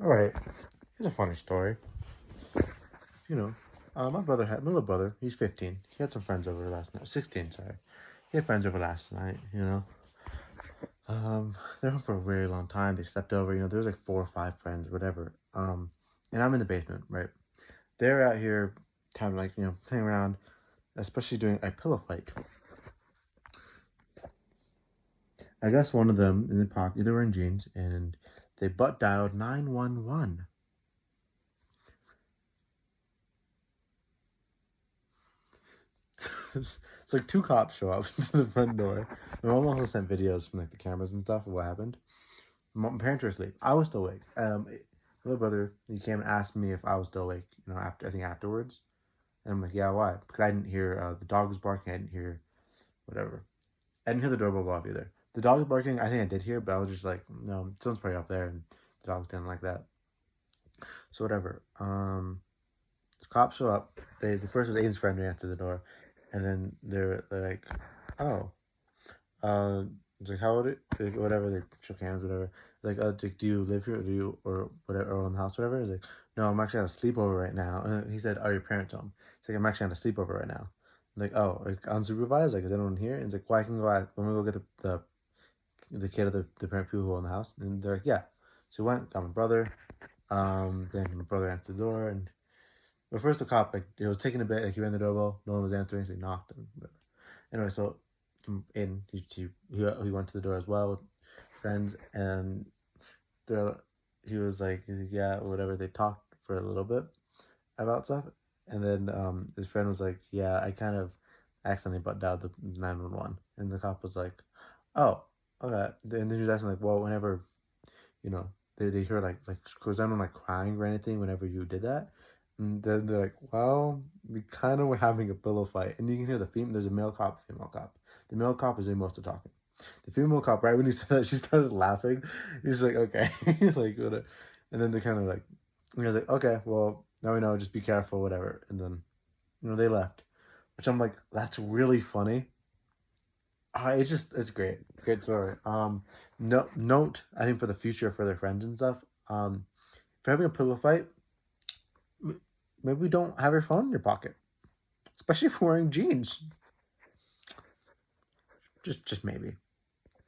All right, here's a funny story. You know, my little brother, he's 15. He had some friends over last night. 16, sorry. He had friends over last night, they're home for a very long time. They slept over, there was like 4 or 5 friends, whatever. And I'm in the basement, right? They're out here, time like, playing around, especially doing a pillow fight. I guess one of them in the pocket, they were in jeans, and they butt dialed 911. It's like 2 cops show up to the front door. My mom also sent videos from like the cameras and stuff of what happened. My parents were asleep. I was still awake. My little brother, he came and asked me if I was still awake. After I think afterwards, and I'm like, yeah, why? Because I didn't hear the dog was barking. I didn't hear whatever. I didn't hear the doorbell go off either. The dog was barking. I think I did hear, but I was just like, no, someone's probably up there, and the dogs didn't like that. So whatever. The cops show up. The first was Aiden's friend who answered the door, and then they're like, oh, uh, it's like how old it, like, whatever. They shook hands, whatever. Like, do you live here, or do you or whatever, or in the house, whatever? He's like, no, I'm actually on a sleepover right now. And he said, are your parents home? It's like I'm actually on a sleepover right now. I'm like, oh, like unsupervised? Like, is anyone here? And it's like, well, I can go out when we go get the kid of the parent people who own the house. And they're like, yeah. So we went, got my brother. Then my brother answered the door, and but first the cop, like, it was taking a bit, like, he rang the doorbell, no one was answering, so he knocked and whatever. Anyway, so in he went to the door as well with friends, and there he's like, yeah, whatever. They talked for a little bit about stuff, and then his friend was like, yeah, I kind of accidentally butt dialed the 911, and the cop was like, oh, okay. And then he was asking like, well, whenever they hear like was anyone like crying or anything whenever you did that? And then they're like, well, we kind of were having a pillow fight. And you can hear there's a male cop, female cop. The male cop is doing most of the talking. The female cop, right when he said that, she started laughing. He's like, okay. Like, whatever. And then they kind of like, he was like, okay, well, now we know, just be careful, whatever. And then, they left. Which I'm like, that's really funny. It's great. Great story. No, note, I think for the future for their friends and stuff, if you're having a pillow fight, maybe don't have your phone in your pocket, especially if you're wearing jeans. Just maybe.